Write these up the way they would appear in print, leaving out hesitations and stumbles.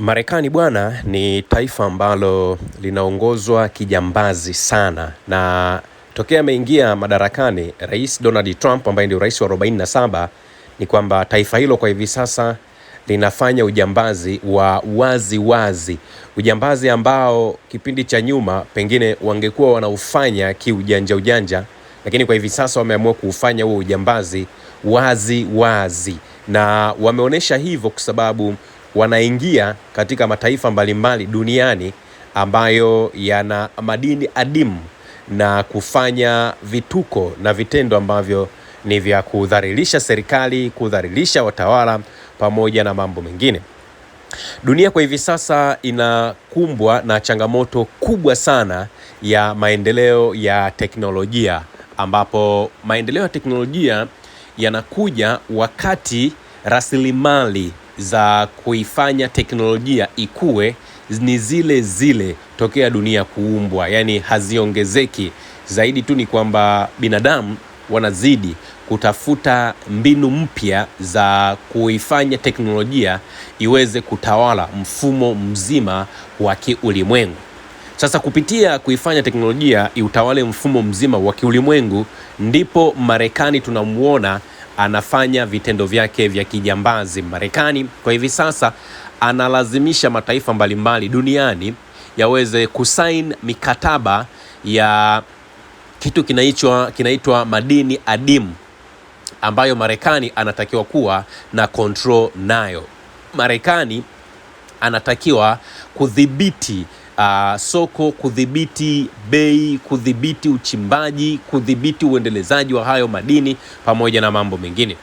Marekani bwana ni taifa ambalo linaongozwa kijambazi sana, na tokea ameingia madarakani Rais Donald Trump ambaye ndio rais wa 47, ni kwamba taifa hilo kwa hivi sasa linafanya ujambazi wa wazi wazi. Ujambazi ambao kipindi cha nyuma pengine wangekuwa wanaufanya kiujanja ujanja, lakini kwa hivi sasa wameamua kuufanya huo ujambazi wazi wazi, na wameonyesha hivyo kwa sababu wanaingia katika mataifa mbalimbali duniani ambayo yana madini adimu na kufanya vituko na vitendo ambavyo ni vya kudhalilisha serikali, kudhalilisha watawala pamoja na mambo mengine. Dunia kwa hivi sasa inakumbwa na changamoto kubwa sana ya maendeleo ya teknolojia, ambapo maendeleo ya teknolojia yanakuja wakati rasilimali za kuifanya teknolojia ikue ni zile zile tokea dunia kuumbwa, yani haziongezeki. Zaidi tu ni kwamba binadamu wanazidi kutafuta mbinu mpya za kuifanya teknolojia iweze kutawala mfumo mzima wa kiulimwengu. Sasa kupitia kuifanya teknolojia iutawale mfumo mzima wa kiulimwengu, ndipo Marekani tunamuona anafanya vitendo vyake vya kijambazi. Marekani kwa hivi sasa analazimisha mataifa mbalimbali duniani yaweze kusaini mikataba ya kitu kinaitwa madini adimu, ambayo Marekani anatakiwa kuwa na control nayo. Marekani anatakiwa kudhibiti soko, kudhibiti bei, kudhibiti uchimbaji, kudhibiti uendelezaji wa hayo madini pamoja na mambo mengine.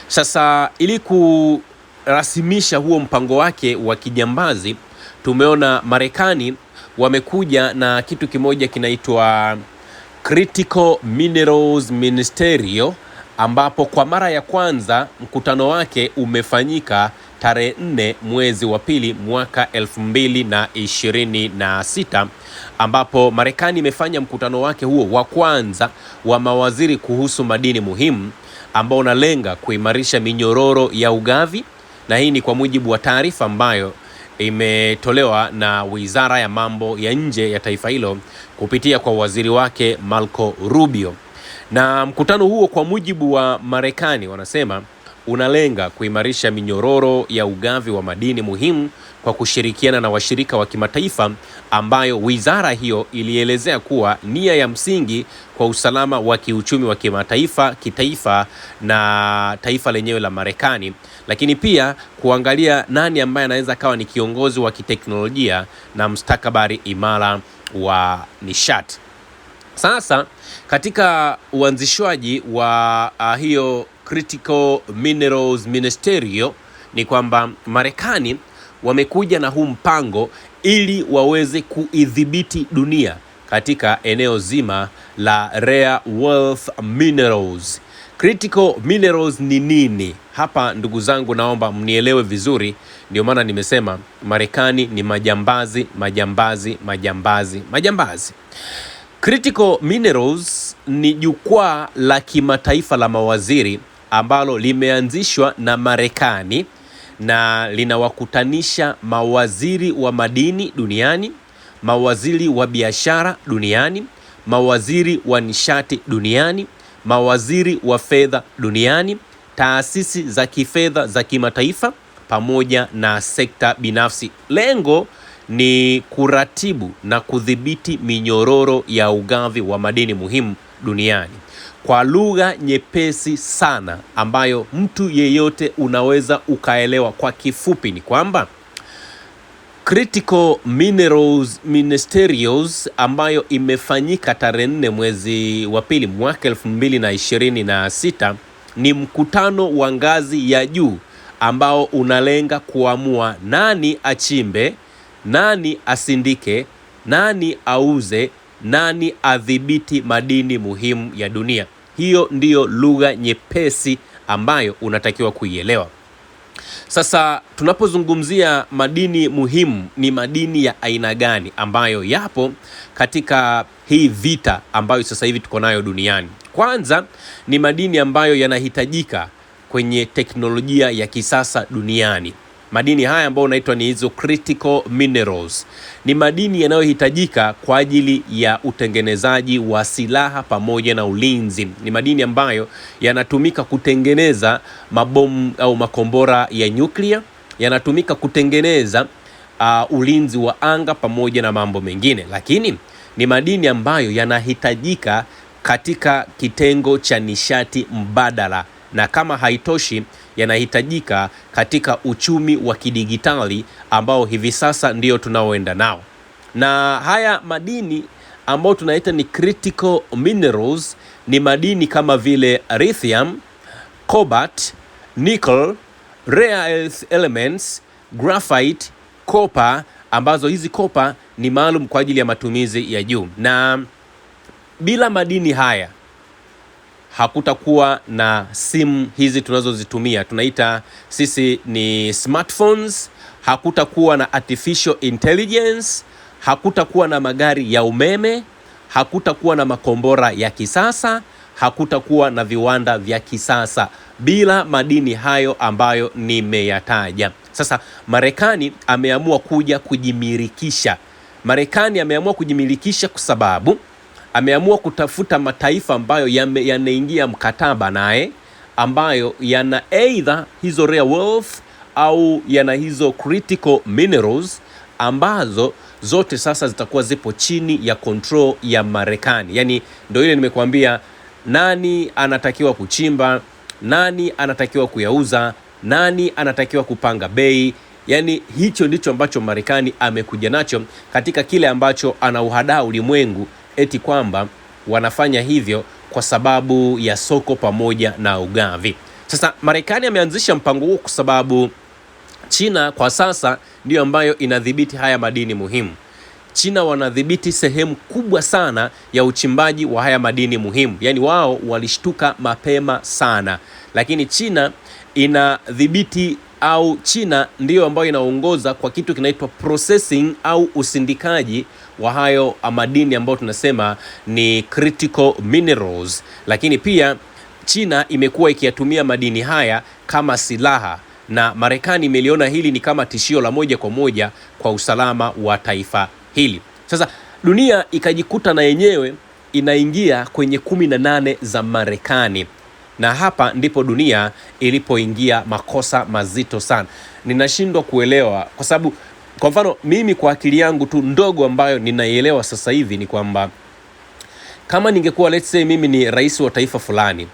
Sasa ili kurasimisha huo mpango wake wa kijambazi, tumeona Marekani wamekuja na kitu kimoja kinaitwa Critical Minerals Ministerial, ambapo kwa mara ya kwanza mkutano wake umefanyika tarehe 4 mwezi wa pili mwaka 2026, ambapo Marekani imefanya mkutano wake huo wa kwanza wa mawaziri kuhusu madini muhimu, ambao unalenga kuimarisha minyororo ya ugavi, na hii ni kwa mujibu wa taarifa ambayo imetolewa na Wizara ya Mambo ya Nje ya taifa hilo kupitia kwa waziri wake Marco Rubio. Na mkutano huo kwa mujibu wa Marekani wanasema unalenga kuimarisha minyororo ya ugavi wa madini muhimu kwa kushirikiana na washirika wa kimataifa, ambayo wizara hiyo ilielezea kuwa nia ya msingi kwa usalama wa kiuchumi wa kimataifa, kitaifa na taifa lenyewe la Marekani, lakini pia kuangalia nani ambaye anaweza kawa ni kiongozi wa kiteknolojia na mustakabali imara wa nishati. Sasa katika uanzishwaji wa hiyo Critical Minerals Ministerial ni kwamba Marekani wamekuja na huu mpango ili waweze kuidhibiti dunia katika eneo zima la rare earth minerals. Critical minerals ni nini? Hapa ndugu zangu, naomba mnielewe vizuri. Ndio maana nimesema Marekani ni majambazi, majambazi, majambazi, majambazi. Critical Minerals ni jukwaa la kimataifa la mawaziri ambalo limeanzishwa na Marekani na linawakutanisha mawaziri wa madini duniani, mawaziri wa biashara duniani, mawaziri wa nishati duniani, mawaziri wa fedha duniani, taasisi za kifedha za kimataifa pamoja na sekta binafsi. Lengo ni kuratibu na kudhibiti minyororo ya ugavi wa madini muhimu duniani. Kwa lugha nyepesi sana ambayo mtu yeyote unaweza ukaelewa, kwa kifupi ni kwamba Critical Minerals Ministerials ambayo imefanyika tarehe 4 mwezi wa pili mwaka 2026 ni mkutano wa ngazi ya juu ambao unalenga kuamua nani achimbe, nani asindike, nani auze, nani adhibiti madini muhimu ya dunia. Hiyo ndiyo lugha nyepesi ambayo unatakiwa kuielewa. Sasa tunapozungumzia madini muhimu, ni madini ya aina gani ambayo yapo katika hii vita ambayo sasa hivi tuko nayo duniani? Kwanza ni madini ambayo yanahitajika kwenye teknolojia ya kisasa duniani. Madini haya ambayo unaitwa ni hizo critical minerals ni madini yanayohitajika kwa ajili ya utengenezaji wa silaha pamoja na ulinzi. Ni madini ambayo yanatumika kutengeneza mabomu au makombora ya nyuklia, yanatumika kutengeneza ulinzi wa anga pamoja na mambo mengine, lakini ni madini ambayo yanahitajika katika kitengo cha nishati mbadala, na kama haitoshi yanahitajika katika uchumi wa kidigitali ambao hivi sasa ndio tunaoenda nao. Na haya madini ambao tunaita ni critical minerals ni madini kama vile lithium, cobalt, nickel, rare earth elements, graphite, copper, ambazo hizi copper ni maalum kwa ajili ya matumizi ya juu. Na bila madini haya hakutakuwa na simu hizi tunazozitumia, tunaita sisi ni smartphones, hakutakuwa na artificial intelligence, hakutakuwa na magari ya umeme, hakutakuwa na makombora ya kisasa, hakutakuwa na viwanda vya kisasa bila madini hayo ambayo nimeyataja. Sasa Marekani ameamua kuja kujimilikisha. Marekani ameamua kujimilikisha kwa sababu ameamua kutafuta mataifa ambayo yanaingia mkataba naye, ambayo yana either hizo rare wealth au yana hizo critical minerals ambazo zote sasa zitakuwa zipo chini ya control ya Marekani. Yani ndio ile nimekuambia, nani anatakiwa kuchimba, nani anatakiwa kuyauza, nani anatakiwa kupanga bei. Yani hicho ndicho ambacho Marekani amekuja nacho katika kile ambacho anauhadaa ulimwengu eti kwamba wanafanya hivyo kwa sababu ya soko pamoja na ugavi. Sasa Marekani ameanzisha mpango huu kwa sababu China kwa sasa ndio ambayo inadhibiti haya madini muhimu. China wanadhibiti sehemu kubwa sana ya uchimbaji wa haya madini muhimu. Yani wao walishtuka mapema sana, lakini China inadhibiti au China ndiyo ambayo inaongoza kwa kitu kinaitwa processing au usindikaji wa hayo madini ambayo tunasema ni critical minerals. Lakini pia China imekuwa ikiyatumia madini haya kama silaha, na Marekani imeliona hili ni kama tishio la moja kwa moja kwa usalama wa taifa hili. Sasa dunia ikajikuta na yenyewe inaingia kwenye 18 za Marekani, na hapa ndipo dunia ilipoingia makosa mazito sana. Ninashindwa kuelewa kwa sababu, kwa mfano mimi kwa akili yangu tu ndogo ambayo ninaielewa sasa hivi ni kwamba kama ningekuwa let's say mimi ni rais wa taifa fulani,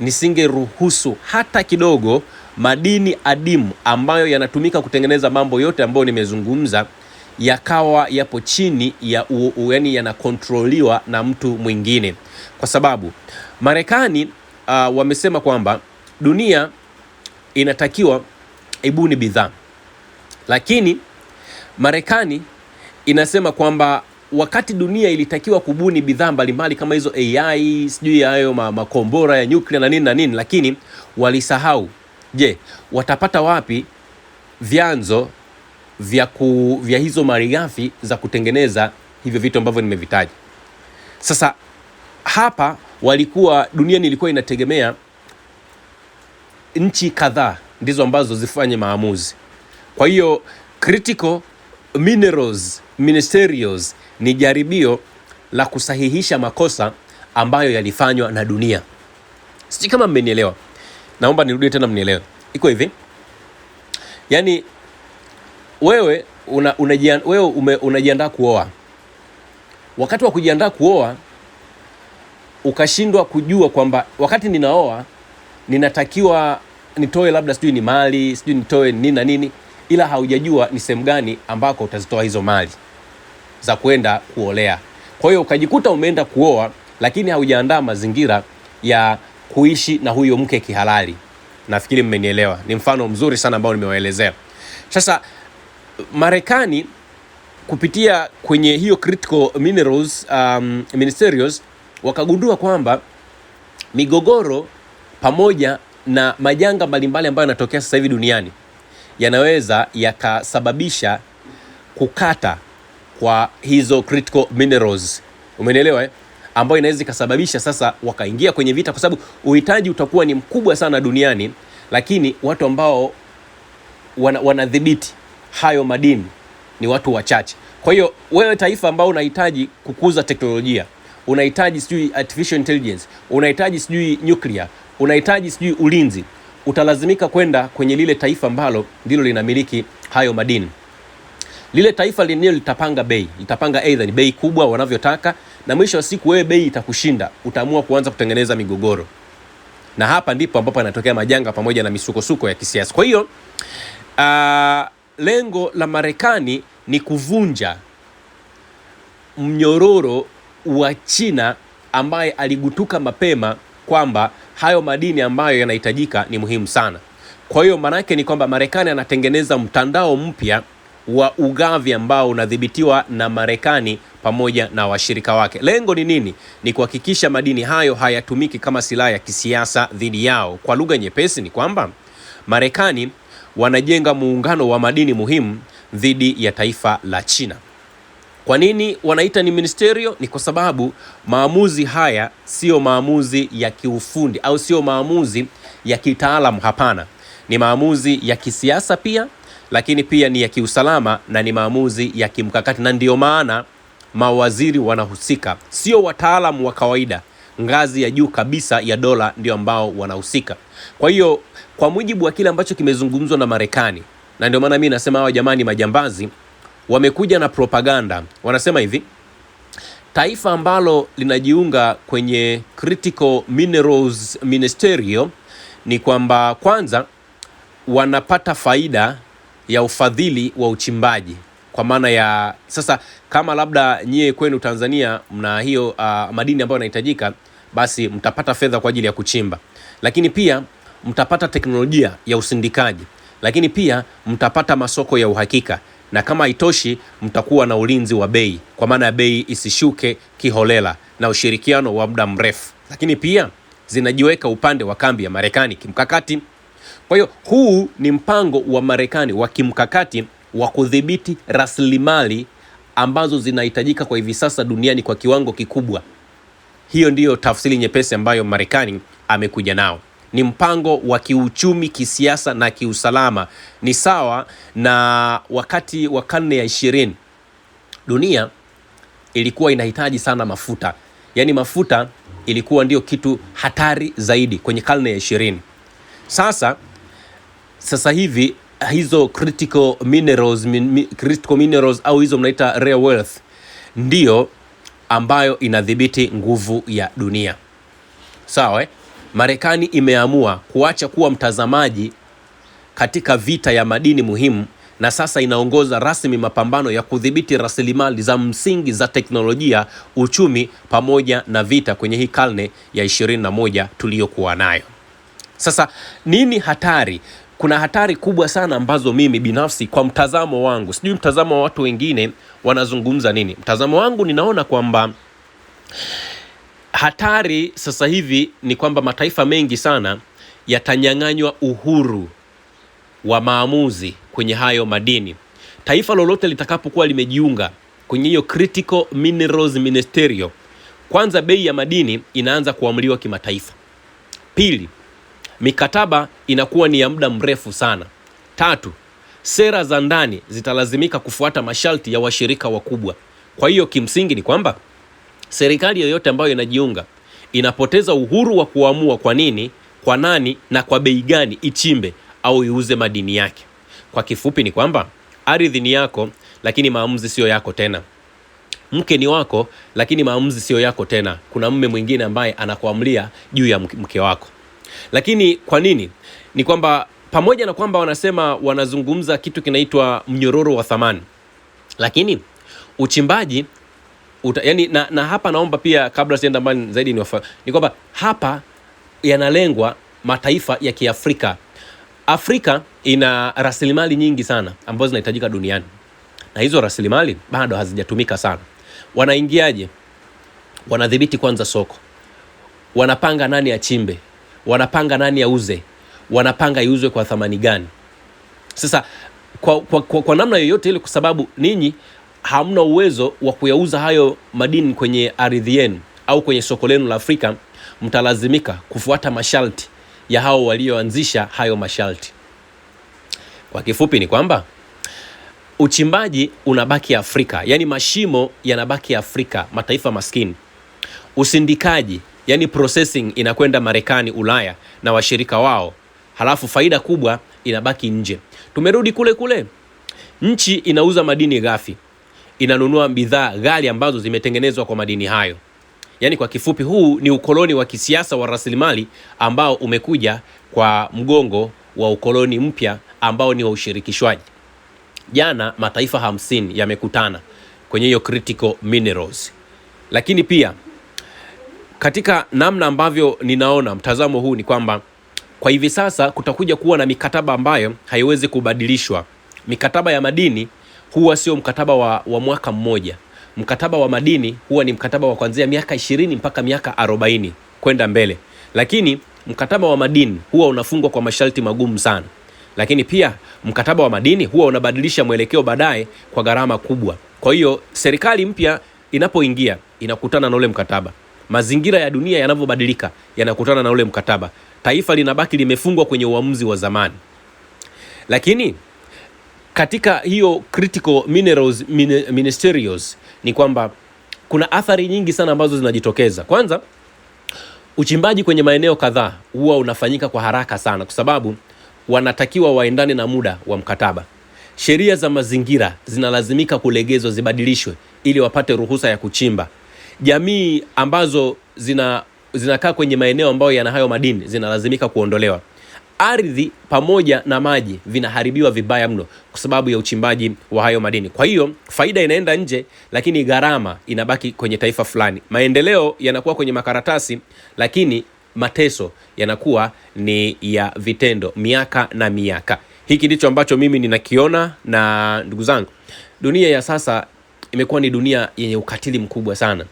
nisingeruhusu hata kidogo madini adimu ambayo yanatumika kutengeneza mambo yote ambayo nimezungumza yakawa yapo chini ya yani yanakontroliwa na mtu mwingine, kwa sababu Marekani wamesema kwamba dunia inatakiwa ibuni bidhaa, lakini Marekani inasema kwamba wakati dunia ilitakiwa kubuni bidhaa mbalimbali kama hizo AI, sijui hayo makombora ya nyuklia na nini na nini, lakini walisahau, je, watapata wapi vyanzo vya hizo malighafi za kutengeneza hivyo vitu ambavyo nimevitaja. Sasa hapa duniani ilikuwa inategemea nchi kadhaa ndizo ambazo zifanye maamuzi. Kwa hiyo critical minerals ministerials ni jaribio la kusahihisha makosa ambayo yalifanywa na dunia. Sijui kama mmenielewa. Naomba nirudie tena mnielewe. Iko hivi. Yaani wewe unajiandaa kuoa. Wakati wa kujiandaa kuoa ukashindwa kujua kwamba wakati ninaoa ninatakiwa nitoe labda sijui ni mali, sijui nitoe nini na nini, ila haujajua ni sehemu gani ambako utazitoa hizo mali za kwenda kuolea. Kwa hiyo ukajikuta umeenda kuoa lakini haujaandaa mazingira ya kuishi na huyo mke kihalali. Nafikiri mmenielewa. Ni mfano mzuri sana ambao nimewaelezea. Sasa Marekani kupitia kwenye hiyo critical minerals ministerials wakagundua kwamba migogoro pamoja na majanga mbalimbali ambayo yanatokea sasa hivi duniani yanaweza yakasababisha kukata kwa hizo critical minerals. Umenielewa ambayo inaweza ikasababisha sasa wakaingia kwenye vita, kwa sababu uhitaji utakuwa ni mkubwa sana duniani, lakini watu ambao wanadhibiti hayo madini ni watu wachache. Kwa hiyo wewe taifa ambao unahitaji kukuza teknolojia, unahitaji sijui artificial intelligence, unahitaji sijui nuclear, unahitaji sijui ulinzi, utalazimika kwenda kwenye lile taifa ambalo ndilo linamiliki hayo madini. Lile taifa lenyewe litapanga bei, litapanga either ni bei kubwa wanavyotaka, na mwisho wa siku wewe bei itakushinda, utaamua kuanza kutengeneza migogoro. Na hapa ndipo ambapo yanatokea majanga pamoja na misukosuko ya kisiasa. Kwa hiyo lengo la Marekani ni kuvunja mnyororo wa China ambaye aligutuka mapema kwamba hayo madini ambayo yanahitajika ni muhimu sana. Kwa hiyo maana yake ni kwamba Marekani anatengeneza mtandao mpya wa ugavi ambao unadhibitiwa na Marekani pamoja na washirika wake. Lengo ni nini? Ni kuhakikisha madini hayo hayatumiki kama silaha ya kisiasa dhidi yao. Kwa lugha nyepesi ni kwamba Marekani wanajenga muungano wa madini muhimu dhidi ya taifa la China. Kwa nini wanaita ni ministerio? Ni kwa sababu maamuzi haya sio maamuzi ya kiufundi au sio maamuzi ya kitaalamu, hapana. Ni maamuzi ya kisiasa pia, lakini pia ni ya kiusalama na ni maamuzi ya kimkakati, na ndio maana mawaziri wanahusika, sio wataalamu wa kawaida. Ngazi ya juu kabisa ya dola ndio ambao wanahusika. Kwa hiyo kwa mujibu wa kile ambacho kimezungumzwa na Marekani, na ndio maana mimi nasema hawa jamani majambazi wamekuja na propaganda. Wanasema hivi, taifa ambalo linajiunga kwenye Critical Minerals Ministerio ni kwamba kwanza wanapata faida ya ufadhili wa uchimbaji. Kwa maana ya sasa, kama labda nyie kwenu Tanzania mna hiyo madini ambayo yanahitajika, basi mtapata fedha kwa ajili ya kuchimba, lakini pia mtapata teknolojia ya usindikaji, lakini pia mtapata masoko ya uhakika, na kama haitoshi mtakuwa na ulinzi wa bei, kwa maana ya bei isishuke kiholela, na ushirikiano wa muda mrefu, lakini pia zinajiweka upande wa kambi ya Marekani kimkakati. Kwa hiyo huu ni mpango wa Marekani wa kimkakati wa kudhibiti rasilimali ambazo zinahitajika kwa hivi sasa duniani kwa kiwango kikubwa. Hiyo ndiyo tafsiri nyepesi ambayo Marekani amekuja nao. Ni mpango wa kiuchumi, kisiasa na kiusalama. Ni sawa na wakati wa karne ya 20 dunia ilikuwa inahitaji sana mafuta. Yaani mafuta ilikuwa ndio kitu hatari zaidi kwenye karne ya 20. Sasa hivi hizo critical minerals au hizo mnaita rare wealth ndio ambayo inadhibiti nguvu ya dunia. Sawa Marekani imeamua kuacha kuwa mtazamaji katika vita ya madini muhimu, na sasa inaongoza rasmi mapambano ya kudhibiti rasilimali za msingi za teknolojia, uchumi pamoja na vita kwenye hii karne ya 21 tuliyokuwa nayo. Sasa nini hatari? Kuna hatari kubwa sana ambazo mimi binafsi kwa mtazamo wangu, sijui mtazamo wa watu wengine wanazungumza nini. Mtazamo wangu ninaona kwamba hatari sasa hivi ni kwamba mataifa mengi sana yatanyang'anywa uhuru wa maamuzi kwenye hayo madini. Taifa lolote litakapokuwa limejiunga kwenye hiyo Critical Minerals Ministerio, kwanza bei ya madini inaanza kuamuliwa kimataifa. Pili, mikataba inakuwa ni ya muda mrefu sana. Tatu, sera za ndani zitalazimika kufuata masharti ya washirika wakubwa. Kwa hiyo kimsingi ni kwamba serikali yoyote ambayo inajiunga inapoteza uhuru wa kuamua kwa nini, kwa nani na kwa bei gani ichimbe au iuze madini yake. Kwa kifupi ni kwamba ardhi ni yako lakini maamuzi sio yako tena. Mke ni wako lakini maamuzi sio yako tena. Kuna mume mwingine ambaye anakuamulia juu ya mke wako. Lakini kwa nini? Ni kwamba pamoja na kwamba wanasema wanazungumza kitu kinaitwa mnyororo wa thamani, lakini uchimbaji yani na hapa naomba pia kabla sienda mbali zaidi ni kwamba hapa yanalengwa mataifa ya Kiafrika. Afrika ina rasilimali nyingi sana ambazo zinahitajika duniani, na hizo rasilimali bado hazijatumika sana. Wanaingiaje? Wanadhibiti kwanza soko, wanapanga nani achimbe, wanapanga nani auze, wanapanga iuzwe kwa thamani gani. Sasa kwa namna yoyote ile, kwa sababu ninyi hamna uwezo wa kuyauza hayo madini kwenye ardhi yenu au kwenye soko lenu la Afrika, mtalazimika kufuata masharti ya hao walioanzisha hayo masharti. Kwa kifupi ni kwamba uchimbaji unabaki Afrika, yani mashimo yanabaki Afrika, mataifa maskini. Usindikaji, yani processing, inakwenda Marekani, Ulaya na washirika wao, halafu faida kubwa inabaki nje. Tumerudi kule kule, nchi inauza madini ghafi, inanunua bidhaa ghali ambazo zimetengenezwa kwa madini hayo. Yani kwa kifupi, huu ni ukoloni wa kisiasa wa rasilimali ambao umekuja kwa mgongo wa ukoloni mpya ambao ni wa ushirikishwaji. Jana mataifa 50 yamekutana kwenye hiyo critical minerals. Lakini pia katika namna ambavyo ninaona mtazamo huu ni kwamba kwa hivi sasa kutakuja kuwa na mikataba ambayo haiwezi kubadilishwa. Mikataba ya madini huwa sio mkataba wa mwaka mmoja. Mkataba wa madini huwa ni mkataba wa kuanzia miaka 20 mpaka miaka 40 kwenda mbele. Lakini mkataba wa madini huwa unafungwa kwa masharti magumu sana. Lakini pia mkataba wa madini huwa unabadilisha mwelekeo baadaye kwa gharama kubwa. Kwa hiyo serikali mpya inapoingia inakutana na ule mkataba. Mazingira ya dunia yanavyobadilika yanakutana na ule mkataba. Taifa linabaki limefungwa kwenye uamuzi wa zamani. Lakini katika hiyo critical minerals ministerials ni kwamba kuna athari nyingi sana ambazo zinajitokeza. Kwanza, uchimbaji kwenye maeneo kadhaa huwa unafanyika kwa haraka sana kwa sababu wanatakiwa waendane na muda wa mkataba. Sheria za mazingira zinalazimika kulegezwa, zibadilishwe ili wapate ruhusa ya kuchimba. Jamii ambazo zinakaa kwenye maeneo ambayo yana hayo madini zinalazimika kuondolewa. Ardhi pamoja na maji vinaharibiwa vibaya mno kwa sababu ya uchimbaji wa hayo madini. Kwa hiyo faida inaenda nje, lakini gharama inabaki kwenye taifa fulani. Maendeleo yanakuwa kwenye makaratasi, lakini mateso yanakuwa ni ya vitendo, miaka na miaka. Hiki ndicho ambacho mimi ninakiona. Na ndugu zangu, dunia ya sasa imekuwa ni dunia yenye ukatili mkubwa sana.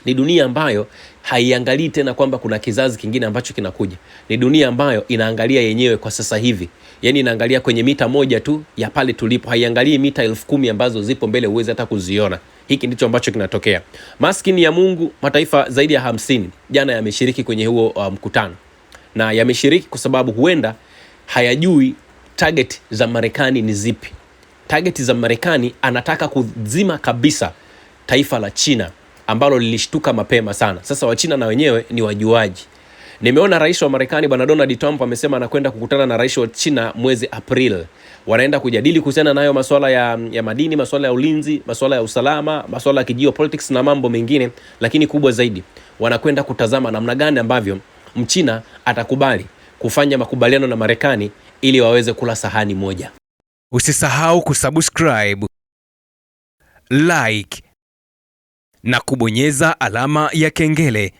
Ni dunia ambayo haiangalii tena kwamba kuna kizazi kingine ambacho kinakuja. Ni dunia ambayo inaangalia yenyewe kwa sasa hivi. Yani inaangalia kwenye mita moja tu ya pale tulipo. Haiangalii mita 10,000 ambazo zipo mbele uweze hata kuziona. Hiki ndicho ambacho kinatokea. Maskini ya Mungu, mataifa zaidi ya 50 jana yameshiriki kwenye huo mkutano. Na yameshiriki kwa sababu huenda hayajui target za Marekani ni zipi. Target za Marekani, anataka kuzima kabisa taifa la China ambalo lilishtuka mapema sana. Sasa Wachina na wenyewe ni wajuaji. Nimeona rais wa Marekani Bwana Donald Trump amesema anakwenda kukutana na rais wa China mwezi April. Wanaenda kujadili kuhusiana nayo masuala ya madini, masuala ya ulinzi, masuala ya usalama, masuala ya geopolitics na mambo mengine, lakini kubwa zaidi wanakwenda kutazama namna gani ambavyo Mchina atakubali kufanya makubaliano na Marekani ili waweze kula sahani moja. Usisahau kusubscribe, like na kubonyeza alama ya kengele